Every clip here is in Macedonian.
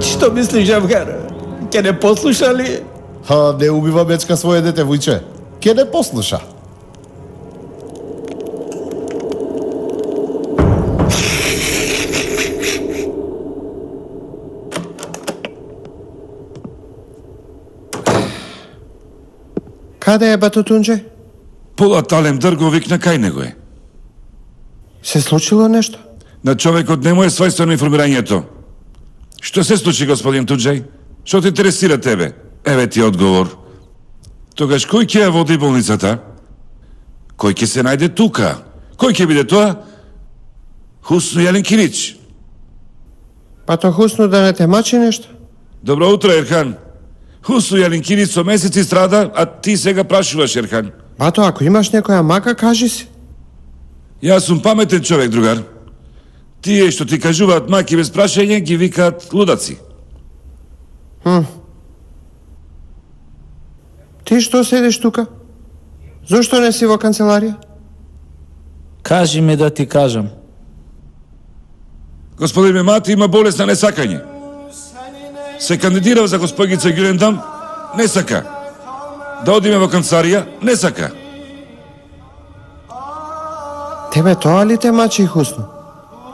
Што мислиш, Джавгар? Ке не послуша ли? Не убива бечка своје дете, вујче. Ке не послуша. Каде е бато Тунџе? Пола талем дрго викна кај него е. Се случило нешто? На човекот не му е својствено информирањето. Што се случи, господин Тунџеј? Што те интересира тебе? Еве ти одговор. Тогаш кој ќе ја води болницата? Кој ќе се најде тука? Кој ќе биде тоа? Хусно Јаленкинич. Бато Хусно да не те мачи нешто? Добро утро, Ерхан. Хусно Јаленкинич со месеци страда, а ти сега прашуваш, Ерхан. Бато, ако имаш некоја мака, кажи си. Јас сум паметен човек, другар. Тие што ти кажуваат маки без прашање, ги викаат лудаци. Ти што седиш тука? Зошто не си во канцеларија? Кажи ми да ти кажам. Господин Мемати има болест на несакање. Се кандидирав за господица Ѓулендам, не сака. Да одиме во канцеларија, не сака. Тебе тоа ли те мачи Хусно?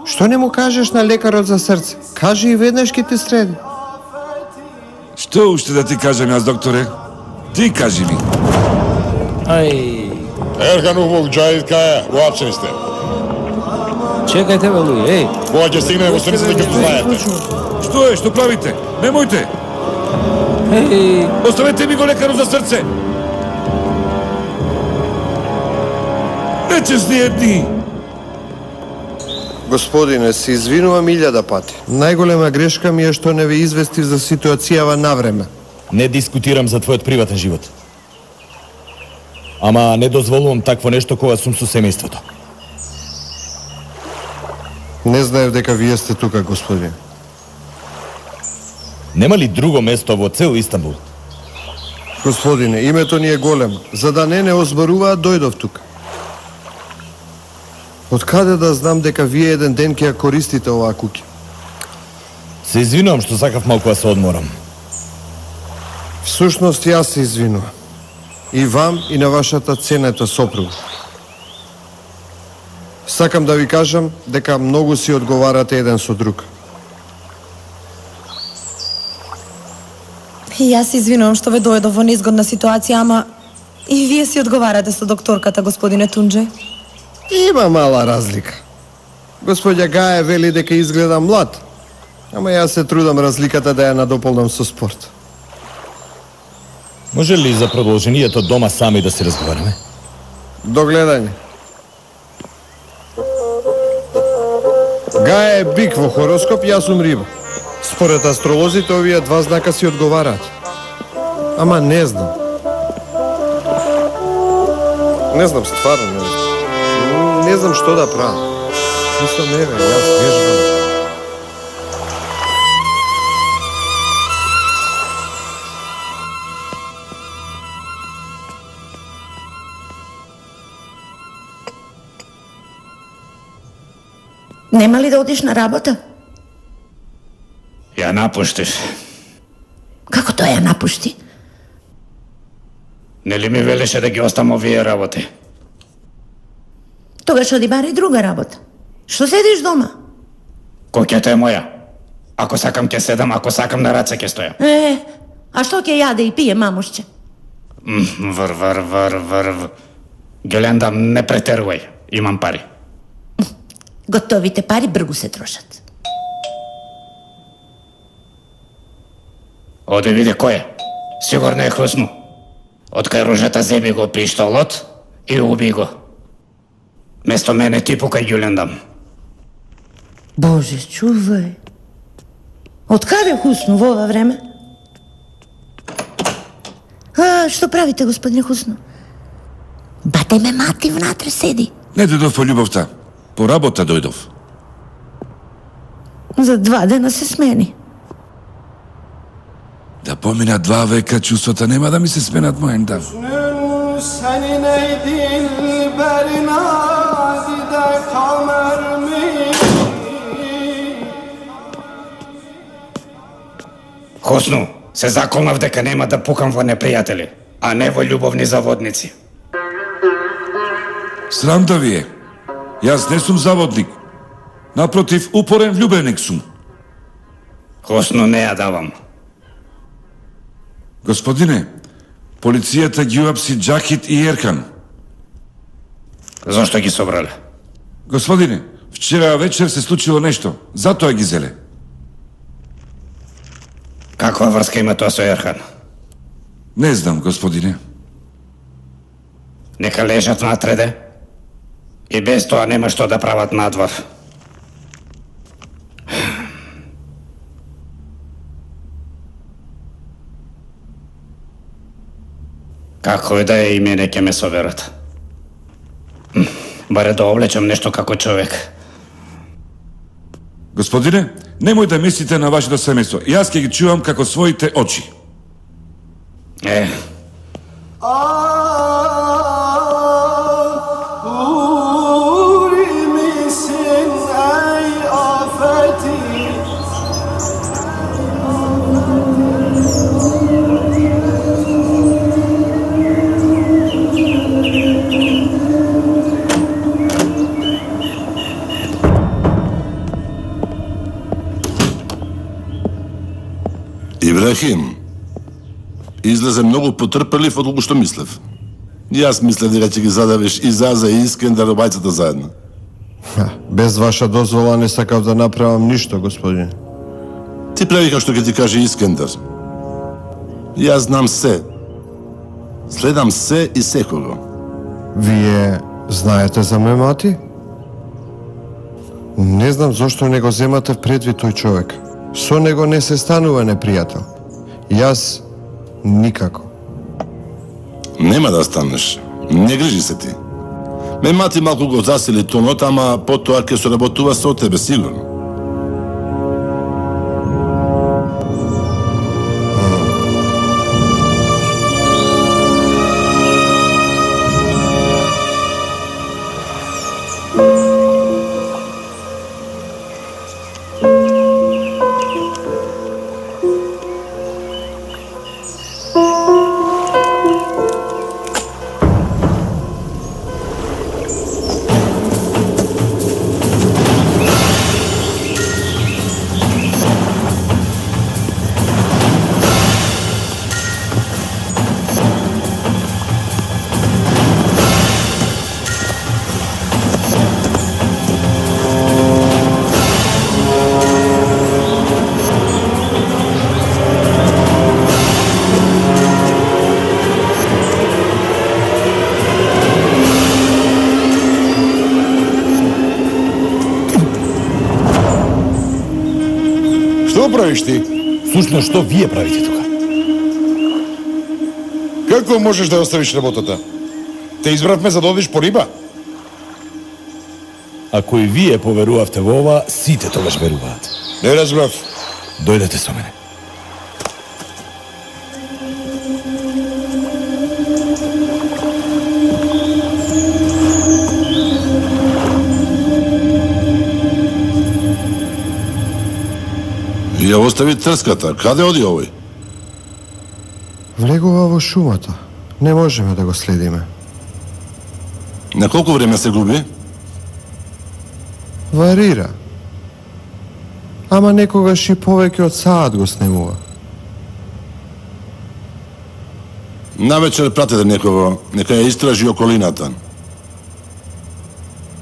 Што не му кажеш на лекарот за срце? Кажи и веднаш ке ти среди. Што уште да ти кажам јас, докторе? Ти кажи ми. Ај, Ерхан Ухмук, Џаид Каја, уапсени сте. чекајте бе луѓе, еј. Кога ќе стигне во срцето ќе познаете. Што е, што правите? Немојте! Еј, Оставете ми го лекарот за срце! Нечесни едни! Господине, се извинувам 1000 пати. Најголема грешка ми е што не ве известив за ситуацијава на време. Не дискутирам за твојот приватен живот. Ама не дозволувам такво нешто кога сум со семејството. Не знаев дека вие сте тука, господине. Нема ли друго место во цел Истанбул? Господине, името ни е големо. За да не озборуваат, дојдов тука. Од каде да знам дека вие еден ден ќе ја користите оваа куќа? Се извинувам што сакав малку да се одморам. Всушност, јас се извинувам. И вам, и на вашата ценета сопруга. Сакам да ви кажам дека многу си одговарате еден со друг. И јас се извинувам што ве дојдов во неизгодна ситуација, ама и вие си одговарате со докторката, господине Тунџеј. Има мала разлика. Господја Гаја вели дека изгледа млад, ама јас се трудам разликата да ја надополнам со спорт. Може ли за продолжението дома сами да се разговараме? До гледање. Гаја е бик во хороскоп, јас сум риба. Според астролозите, овие два знака си одговараат. Ама не знам. Не знам, стварно не знам. Не знам што да правам. Мислам, не бе, јас вежбам. Нема ли да одиш на работа? ја напуштиш. Како тоа ја напушти? Нели ми велеше да ги оставам овие работи? Тогаш оди барај друга работа. Што седиш дома? Коќата е моја. Ако сакам ќе седам, ако сакам на раце ќе стојам. А што ќе јаде и пие мамушче? Вр. Ѓулендам, не претерувај. Имам пари. Готовите пари бргу се трошат. Оди види кој е. Сигурно е Хусно. Од кај ружата земи го пиштолот и уби го. Место мене ти покај Ѓулендам. Боже, чувај. Од каде Хусно во ова време? Што правите, господине Хусно? Бате ме мати внатре седи. Не дојдов по љубовта. По работа дојдов. За 2 дена се смени. Да помина 2 века, чувствата нема да ми се сменат мојен дан. Senin ey dilberin azide kamer mi? Хусну, се заколнав дека нема да пукам во непријатели, а не во љубовни заводници. Срам да ви е. Јас не сум заводник. Напротив, упорен влюбеник сум. Хусну, не ја давам. Господине, полицијата ги уапси Джахит и Еркан. Зошто ги собрале? Господине, вчера вечер се случило нешто, затоа ги зеле. Каква врска има тоа со Ерхан? Не знам, господине. Нека лежат натреде. И без тоа нема што да прават надвор. Како и да е, и мене ќе ме соберат. Баре да облечам нешто како човек. Господине, немој да мислите на вашето семејство. Јас ќе ги чувам како своите очи. Ибрахим, излезе многу потрпелив од колку што мислев. Јас мислев дека ќе ги задавиш и Заза и Искендар обајцата заедно. Без ваша дозвола не сакав да направам ништо, господине. Ти прави како што ќе ти каже Искендар. Јас знам се. Следам се и секого. Вие знаете за Мемати? Не знам зошто не го земате предвид тој човек. Со него не се станува непријател. Јас никако. Нема да станеш. Не грижи се ти. Мемати малку го засили тонот, ама потоа ќе соработува со тебе, сигурно. Што правиш ти? Сушно, што вие правите тука? Како можеш да оставиш работата? Те избравме за да одиш по риба? Ако и вие поверувавте во ова, сите тогаш веруваат. Не разбрав. Дојдете со мене. Ја остави трската. Каде оди овој? Влегува во шумата. Не можеме да го следиме. На колку време се губи? Варира. Ама некогаш и повеќе од саат го снемува. Навечер пратете некого, нека ја истражи околината.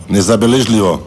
Незабележливо.